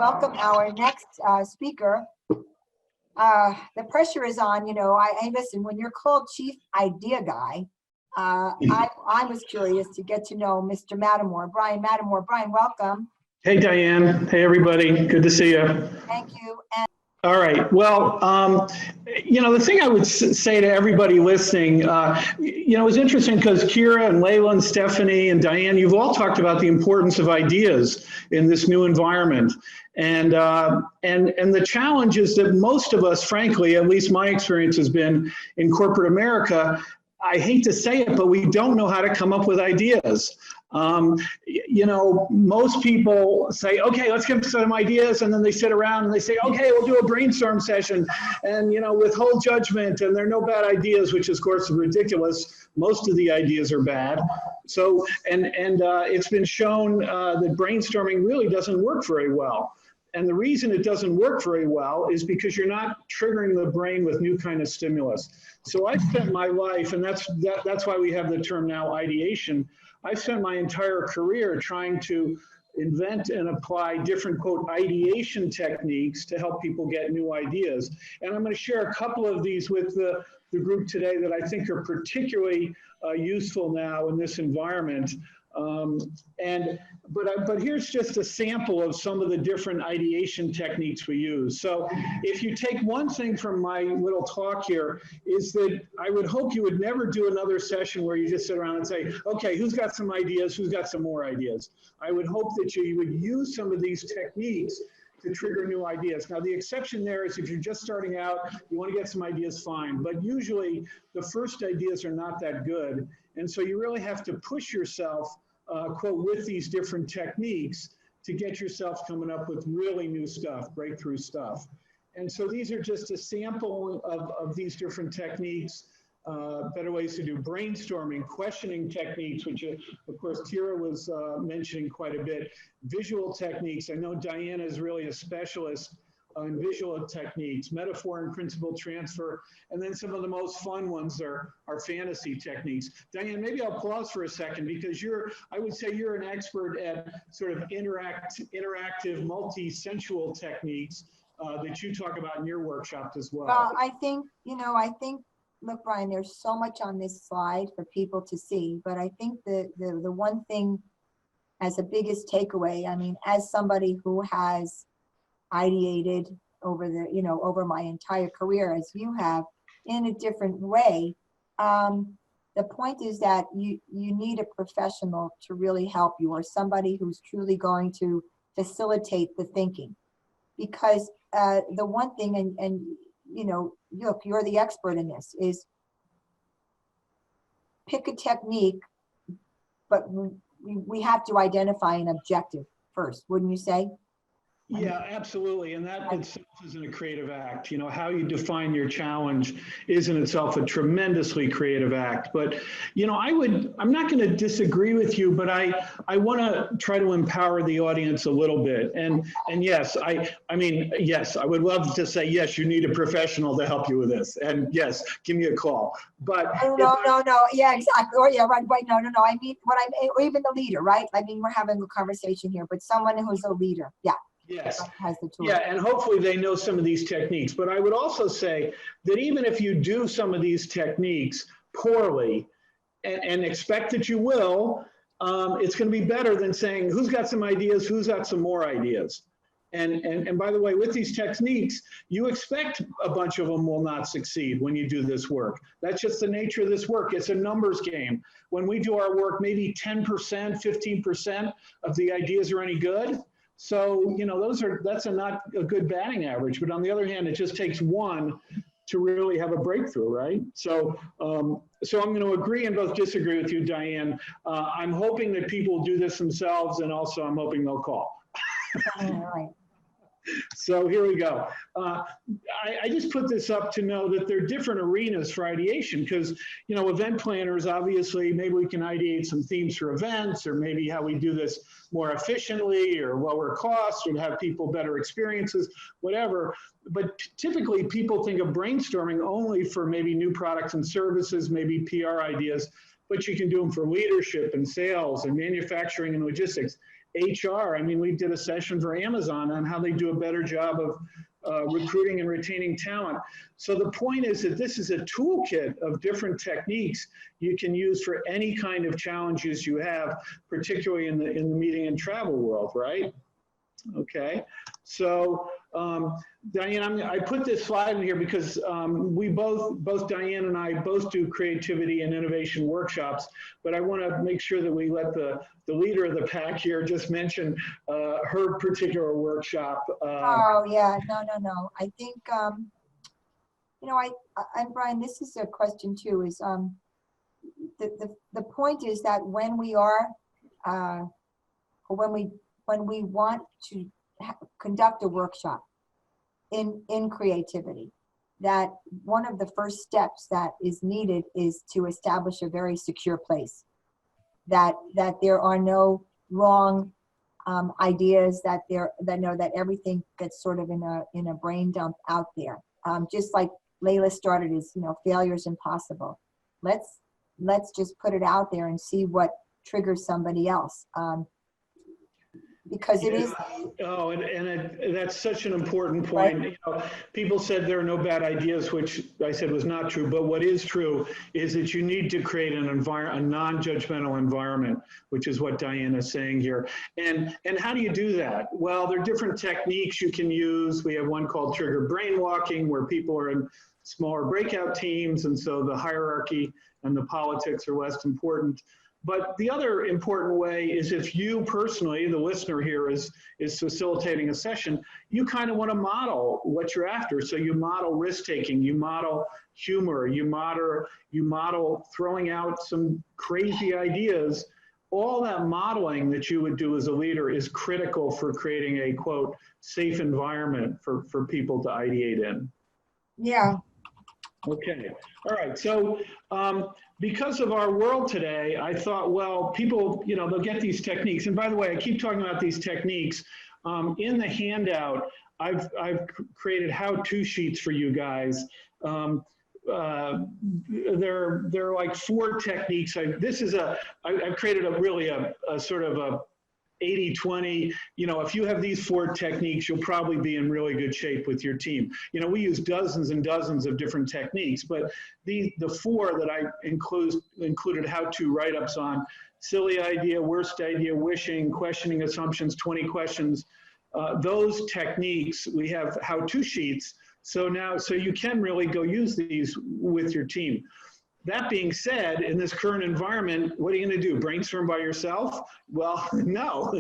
welcome our next speaker. The pressure is on, you know, I listen, when you're called Chief Idea Guy, I was curious to get to know Mr. Mattimore, Bryan Mattimore. Bryan, welcome. Hey, Diane. Hey, everybody. Good to see you. Thank you. And all right. Well, you know, the thing I would say to everybody listening, you know, it's interesting because Kira and Layla and Stephanie and Diane, you've all talked about the importance of ideas in this new environment. And the challenge is that most of us, frankly, at least my experience has been in corporate America, I hate to say it, but we don't know how to come up with ideas. You know, most people say, okay, let's get some ideas. And then they sit around and they say, okay, we'll do a brainstorm session and, you know, withhold judgment. And there are no bad ideas, which of course is ridiculous. Most of the ideas are bad. So, it's been shown that brainstorming really doesn't work very well. And the reason it doesn't work very well is because you're not triggering the brain with new kind of stimulus. So I've spent my life, and that's why we have the term now ideation. I've spent my entire career trying to invent and apply different, quote, ideation techniques to help people get new ideas. And I'm going to share a couple of these with the group today that I think are particularly useful now in this environment. But here's just a sample of some of the different ideation techniques we use. So if you take one thing from my little talk here, is that I would hope you would never do another session where you just sit around and say, okay, who's got some ideas? Who's got some more ideas? I would hope that you would use some of these techniques to trigger new ideas. Now, the exception there is if you're just starting out, you want to get some ideas, fine. But usually the first ideas are not that good. And so you really have to push yourself, quote, with these different techniques to get yourself coming up with really new stuff, breakthrough stuff. And so these are just a sample of these different techniques. Better ways to do brainstorming, questioning techniques, which of course Kira was mentioning quite a bit. Visual techniques. I know Diana is really a specialist in visual techniques, metaphor and principle transfer, and then some of the most fun ones are fantasy techniques. Diane, maybe I'll pause for a second because I would say you're an expert at sort of interactive, multi-sensual techniques that you talk about in your workshop as well. Well, I think, look, Bryan, there's so much on this slide for people to see, but I think the one thing as a biggest takeaway, I mean, as somebody who has ideated over my entire career as you have in a different way, the point is that you need a professional to really help you, or somebody who's truly going to facilitate the thinking, because the one thing, and you know, look, you're the expert in this, is pick a technique, but we have to identify an objective first, wouldn't you say? Yeah, absolutely. And that itself isn't a creative act. You know, how you define your challenge is in itself a tremendously creative act. But, you know, I'm not going to disagree with you, but I want to try to empower the audience a little bit. And yes, I mean, yes, I would love to say, yes, you need a professional to help you with this. And yes, give me a call. But no. Yeah, exactly. Or yeah, right. No. I mean, or even the leader, right? I mean, we're having a conversation here, but someone who's a leader. Yeah. Yes. Yeah, and hopefully they know some of these techniques. But I would also say that even if you do some of these techniques poorly and expect that you will, it's going to be better than saying, who's got some ideas, who's got some more ideas. And by the way, with these techniques, you expect a bunch of them will not succeed when you do this work. That's just the nature of this work. It's a numbers game. When we do our work, maybe 10%, 15% of the ideas are any good. So, you know, that's not a good batting average, but on the other hand, it just takes one to really have a breakthrough, right? So, I'm going to agree and both disagree with you, Diane. I'm hoping that people will do this themselves, and also I'm hoping they'll call. All right. So here we go. I just put this up to know that there are different arenas for ideation because, you know, event planners, obviously, maybe we can ideate some themes for events, or maybe how we do this more efficiently or lower costs or have people better experiences, whatever. But typically people think of brainstorming only for maybe new products and services, maybe PR ideas, but you can do them for leadership and sales and manufacturing and logistics. HR. I mean, we did a session for Amazon on how they do a better job of recruiting and retaining talent. So the point is that this is a toolkit of different techniques you can use for any kind of challenges you have, particularly in the meeting and travel world, right? Okay, so Diane, I put this slide in here because we both Diane and I both do creativity and innovation workshops, but I want to make sure that we let the leader of the pack here just mention her particular workshop. Oh yeah, no. I think you know, and Brian, this is a question too. Is the point is that when we are when we want to conduct a workshop in creativity, that one of the first steps that is needed is to establish a very secure place, that there are no wrong ideas, that everything gets sort of in a brain dump out there. Just like Layla started, is, you know, failure is impossible. Let's just put it out there and see what triggers somebody else. Because it is. Oh, and that's such an important point. Right. You know, people said there are no bad ideas, which I said was not true. But what is true is that you need to create a non-judgmental environment, which is what Diane is saying here. And how do you do that? Well, there are different techniques you can use. We have one called trigger brainwalking, where people are in smaller breakout teams, and so the hierarchy and the politics are less important. But the other important way is, if you personally, the listener here, is facilitating a session, you kind of want to model what you're after. So you model risk-taking, you model humor, you model throwing out some crazy ideas. All that modeling that you would do as a leader is critical for creating a, quote, safe environment for people to ideate in. Yeah. Okay, all right, so because of our world today, I thought, well, people, you know, they'll get these techniques. And by the way, I keep talking about these techniques. In the handout, I've created how-to sheets for you guys. There are like 4 techniques. I've created a sort of a 80-20, you know, if you have these 4 techniques, you'll probably be in really good shape with your team. You know, we use dozens and dozens of different techniques, but the 4 that I included how-to write-ups on: silly idea, worst idea, wishing, questioning assumptions, 20 questions. Those techniques, we have how-to sheets. So you can really go use these with your team. That being said, in this current environment, what are you going to do? Brainstorm by yourself? Well, no.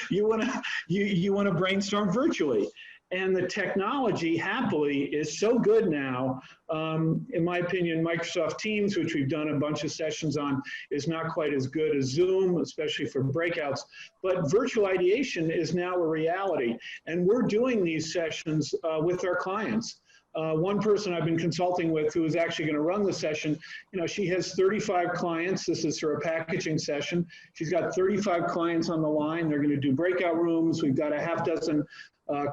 You want to brainstorm virtually. And the technology, happily, is so good now. In my opinion, Microsoft Teams, which we've done a bunch of sessions on, is not quite as good as Zoom, especially for breakouts. But virtual ideation is now a reality. And we're doing these sessions with our clients. One person I've been consulting with, who is actually going to run the session, you know, she has 35 clients. This is her packaging session. She's got 35 clients on the line. They're going to do breakout rooms. We've got a half dozen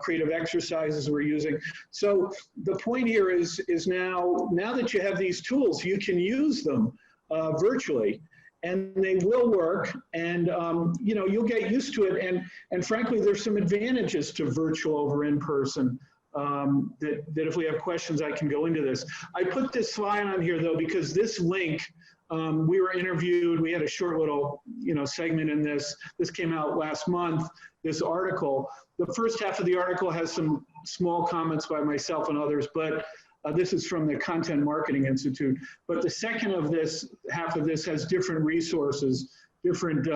creative exercises we're using. So the point here is now that you have these tools, you can use them virtually, and they will work. And you know, you'll get used to it. And frankly, there's some advantages to virtual over in person. That if we have questions, I can go into this. I put this slide on here, though, because this link, we were interviewed. We had a short little, you know, segment in this. This came out last month, this article. The first half of the article has some small comments by myself and others, but this is from the Content Marketing Institute. But the second of this, half of this, has different resources, different,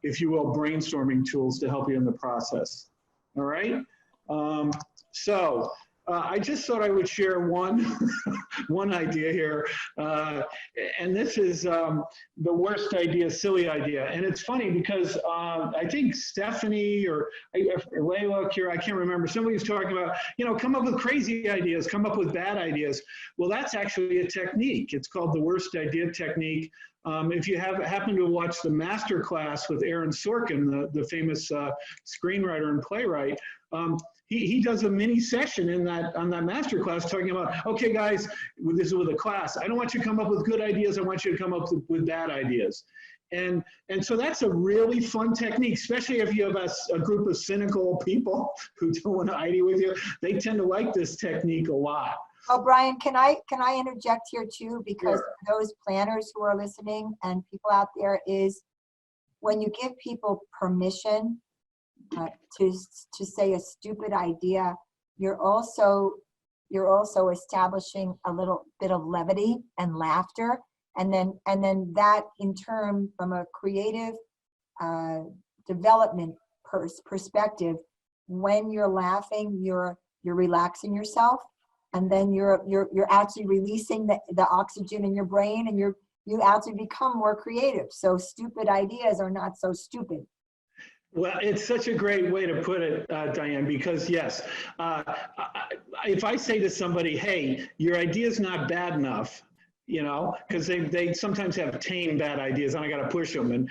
if you will, brainstorming tools to help you in the process. All right? So I just thought I would share one idea here, and this is the worst idea, silly idea. And it's funny because I think Stephanie or Layla, Kira, I can't remember, somebody was talking about, you know, come up with crazy ideas, come up with bad ideas. Well, that's actually a technique. It's called the worst idea technique. If you happen to watch the master class with Aaron Sorkin, the famous screenwriter and playwright, he does a mini session on that master class talking about, okay, guys, this is with a class. I don't want you to come up with good ideas. I want you to come up with bad ideas. And so that's a really fun technique, especially if you have a group of cynical people who don't want to ideate with you. They tend to like this technique a lot. Oh, Bryan, can I interject here too? Because Sure. for those planners who are listening and people out there, is when you give people permission to say a stupid idea, you're also establishing a little bit of levity and laughter, and then that in turn, from a creative development perspective, when you're laughing, you're relaxing yourself, and then you're actually releasing the oxygen in your brain, and you actually become more creative. So stupid ideas are not so stupid. Well, it's such a great way to put it, Diane, because yes, if I say to somebody, hey, your idea's not bad enough, you know, because they sometimes have tame bad ideas and I got to push them, and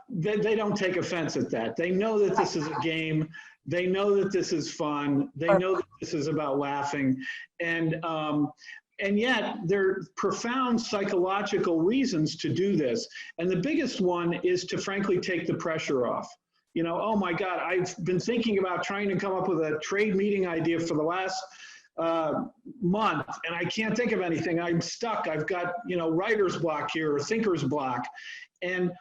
they don't take offense at that. They know that this is a game. They know that this is fun. They know that this is about laughing. And yet there are profound psychological reasons to do this. And the biggest one is to frankly take the pressure off. You know, oh my God, I've been thinking about trying to come up with a trade meeting idea for the last month, and I can't think of anything. I'm stuck. I've got, you know, writer's block here or thinker's block. And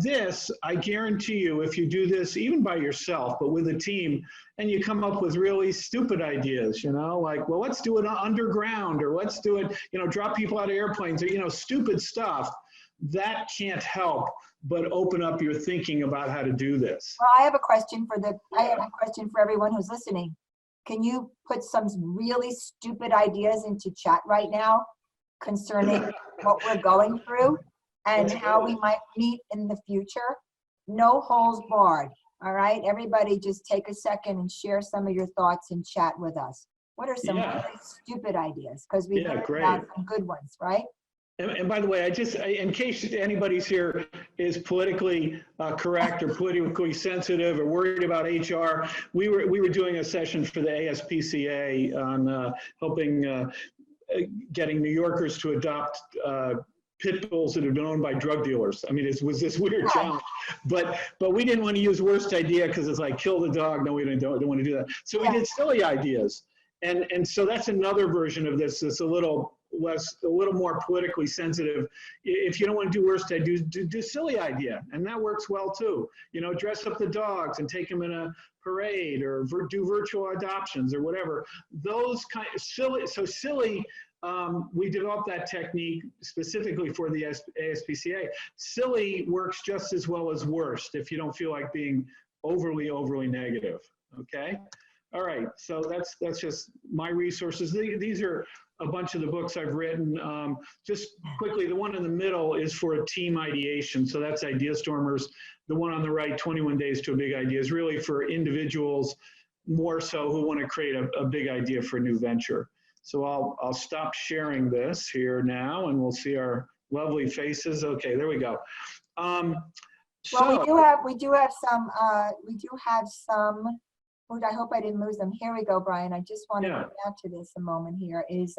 this, I guarantee you, if you do this even by yourself, but with a team, and you come up with really stupid ideas, you know, like, well, let's do it underground, or let's do it, you know, drop people out of airplanes, or, you know, stupid stuff, that can't help but open up your thinking about how to do this. Well, I have a question for everyone who's listening. Can you put some really stupid ideas into chat right now concerning what we're going through and how we might meet in the future? No holes barred. All right, everybody, just take a second and share some of your thoughts in chat with us. What are some really stupid ideas? Because we've got some good ones, right? And by the way, in case anybody's here is politically correct or politically sensitive or worried about HR, we were doing a session for the ASPCA on helping getting New Yorkers to adopt pit bulls that have been owned by drug dealers. I mean, it was this weird challenge, but we didn't want to use worst idea because it's like kill the dog. No, we don't want to do that. So we did silly ideas, and so that's another version of this. It's a little more politically sensitive. If you don't want to do worst idea, do silly idea, and that works well too. You know, dress up the dogs and take them in a parade, or do virtual adoptions or whatever. Those kind of silly. We developed that technique specifically for the ASPCA. Silly works just as well as worst if you don't feel like being overly negative. Okay. All right. So that's just my resources. These are a bunch of the books I've written. Just quickly, the one in the middle is for a team ideation. So that's Idea Stormers. The one on the right, 21 Days to a Big Idea, is really for individuals more so who want to create a big idea for a new venture. So I'll stop sharing this here now, and we'll see our lovely faces. Okay, there we go. Well, we do have some. I hope I didn't lose them. Here we go, Bryan. I just want to go back to this a moment here. Is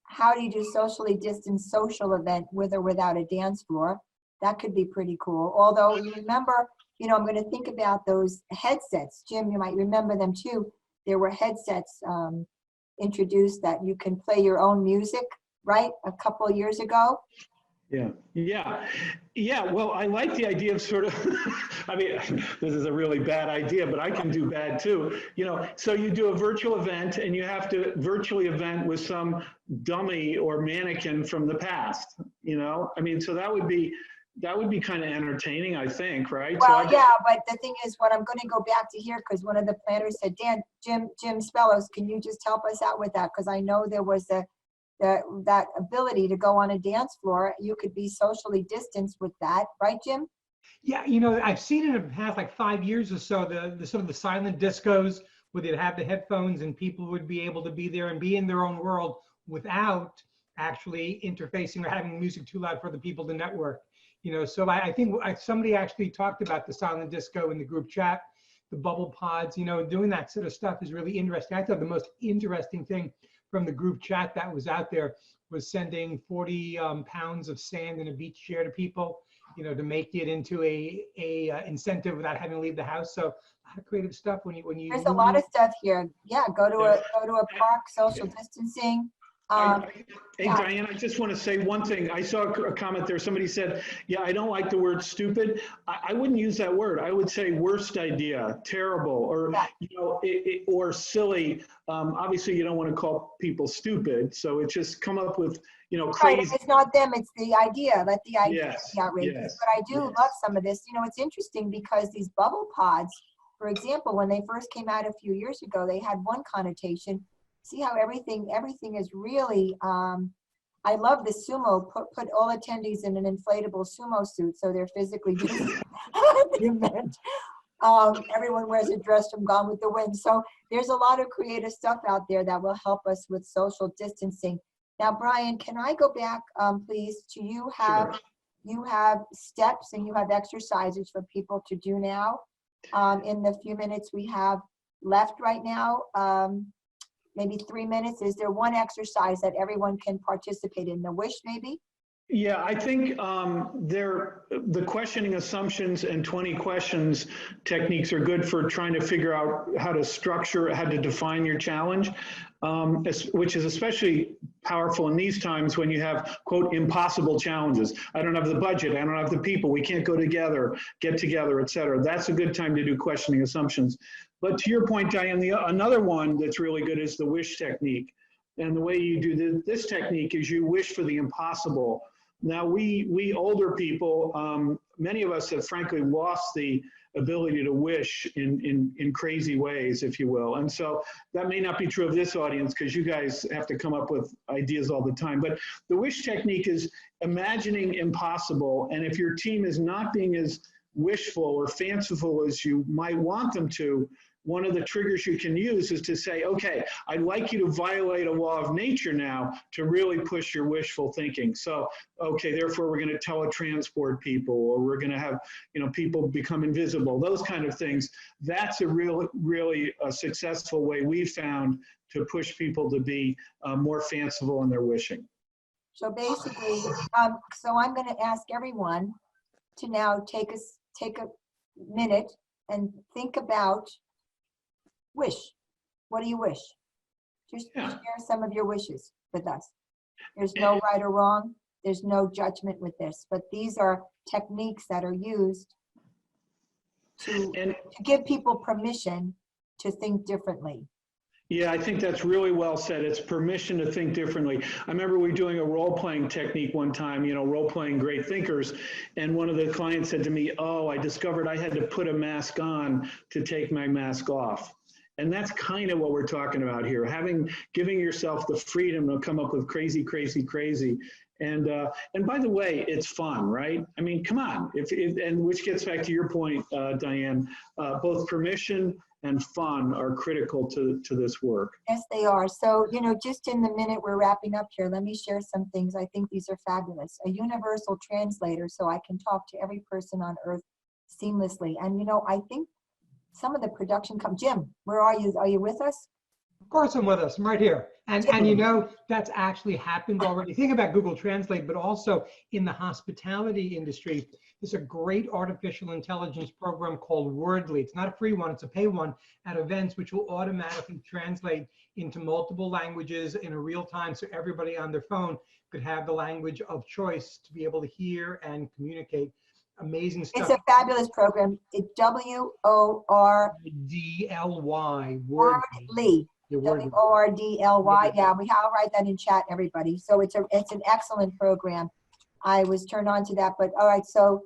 how do you do socially distanced social event with or without a dance floor? That could be pretty cool. Although you remember, you know, I'm going to think about those headsets. Jim, you might remember them too. There were headsets introduced that you can play your own music, right? A couple of years ago. Yeah. Well, I like the idea of sort of, I mean, this is a really bad idea, but I can do bad too. You know, so you do a virtual event and you have to virtually event with some dummy or mannequin from the past, you know? I mean, so that would be kind of entertaining, I think, right? Well, so but the thing is, what I'm going to go back to here, because one of the planners said, Jim Spellos, can you just help us out with that? Because I know there was that ability to go on a dance floor. You could be socially distanced with that, right, Jim? Yeah, you know, I've seen it in the past like 5 years or so, the sort of the silent discos where they'd have the headphones and people would be able to be there and be in their own world without actually interfacing or having music too loud for the people to network. You know, so I think somebody actually talked about the silent disco in the group chat, the bubble pods, you know, doing that sort of stuff is really interesting. I thought the most interesting thing from the group chat that was out there was sending 40 pounds of sand in a beach chair to people, you know, to make it into a incentive without having to leave the house. So a lot of creative stuff when you There's a lot of stuff here. Yeah, go to a park, social distancing. Hey, Yeah. Diane, I just want to say one thing. I saw a comment there. Somebody said, yeah, I don't like the word stupid. I wouldn't use that word. I would say worst idea, terrible, or, Yeah. you know, or silly. Obviously, you don't want to call people stupid. So it's just come up with, you know, Right, crazy. it's not them, it's the idea. Let the idea Yes, be outrageous. yes, But I do yes. love some of this. You know, it's interesting because these bubble pods, for example, when they first came out a few years ago, they had one connotation. See how everything is really, I love the sumo, put all attendees in an inflatable sumo suit so they're physically distant at the event. Everyone wears a dress from Gone with the Wind. So there's a lot of creative stuff out there that will help us with social distancing. Now, Bryan, can I go back, please, to you have steps and you have exercises for people to do now in the few minutes we have left right now. Maybe 3 minutes. Is there one exercise that everyone can participate in? The wish, maybe? Yeah, I think the questioning assumptions and 20 questions techniques are good for trying to figure out how to structure, how to define your challenge, which is especially powerful in these times when you have, quote, impossible challenges. I don't have the budget, I don't have the people, we can't go together, get together, et cetera. That's a good time to do questioning assumptions. But to your point, Diane, another one that's really good is the wish technique. And the way you do this technique is you wish for the impossible. Now, we older people, many of us have frankly lost the ability to wish in crazy ways, if you will. And so that may not be true of this audience because you guys have to come up with ideas all the time. But the wish technique is imagining impossible. And if your team is not being as wishful or fanciful as you might want them to, one of the triggers you can use is to say, okay, I'd like you to violate a law of nature now to really push your wishful thinking. So, okay, therefore we're going to teletransport people, or we're going to have, you know, people become invisible, those kind of things. That's a really a successful way we've found to push people to be more fanciful in their wishing. So basically, so I'm going to ask everyone to now take a minute and think about wish. What do you wish? Just share some of your wishes with us. There's no right or wrong. There's no judgment with this, but these are techniques that are used to give people permission to think differently. Yeah, I think that's really well said. It's permission to think differently. I remember we were doing a role-playing technique one time, you know, role-playing great thinkers, and one of the clients said to me, oh, I discovered I had to put a mask on to take my mask off. And that's kind of what we're talking about here, giving yourself the freedom to come up with crazy. And by the way, it's fun, right? I mean, come on, and which gets back to your point, Diane, both permission and fun are critical to this work. Yes, they are. So, you know, just in the minute we're wrapping up here, let me share some things. I think these are fabulous. A universal translator, so I can talk to every person on earth seamlessly. And, you know, I think some of the production Jim, where are you? Are you with us? Of course I'm with us. I'm right here. And you know, that's actually happened already. Think about Google Translate, but also in the hospitality industry, there's a great artificial intelligence program called Wordly. It's not a free one, it's a pay one at events, which will automatically translate into multiple languages in a real time. So everybody on their phone could have the language of choice to be able to hear and communicate. Amazing stuff. It's a fabulous program. It's W-O-R-D-L-Y. Wordly. W-O-R-D-L-Y. Yeah, I'll write that in chat, everybody. So it's an excellent program. I was turned on to that, but all right. So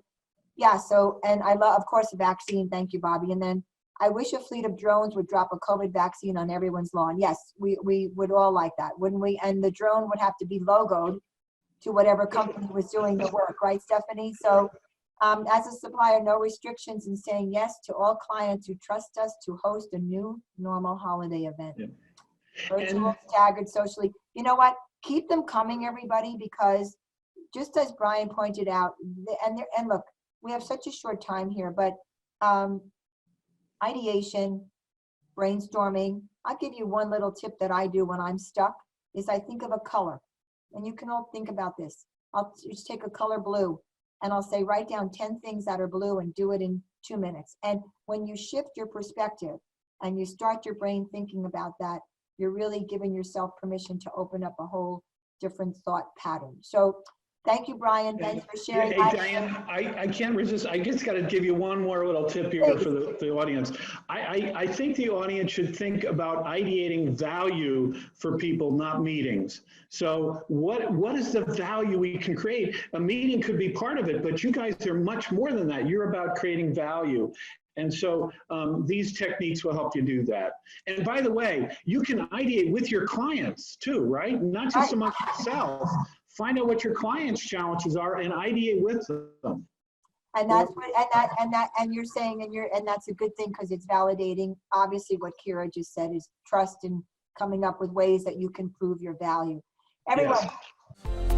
yeah. So, and I love, of course, the vaccine. Thank you, Bobby. And then I wish a fleet of drones would drop a COVID vaccine on everyone's lawn. Yes, we would all like that, wouldn't we? And the drone would have to be logoed to whatever company was doing the work, right, Stephanie? So. As a supplier, no restrictions in saying yes to all clients who trust us to host a new normal holiday event. Yeah. Virtual, staggered, socially. You know what? Keep them coming, everybody, because just as Bryan pointed out, and look, we have such a short time here, but ideation, brainstorming. I'll give you one little tip that I do when I'm stuck. is I think of a color, and you can all think about this. I'll just take a color blue, and I'll say, write down 10 things that are blue and do it in 2 minutes. And when you shift your perspective and you start your brain thinking about that, you're really giving yourself permission to open up a whole different thought pattern. So thank you, Bryan. Thanks for sharing. Hey, Diane, I can't resist. I just got to give you one more little tip here for the audience. I think the audience should think about ideating value for people, not meetings. So what is the value we can create? A meeting could be part of it, but you guys are much more than that. You're about creating value. And so these techniques will help you do that. And by the way, you can ideate with your clients too, right? Not just among yourself. Find out what your clients' challenges are and ideate with them. And that's what, and you're saying, and that's a good thing because it's validating. Obviously, what Kira just said is trust and coming up with ways that you can prove your value. Everyone. Yes.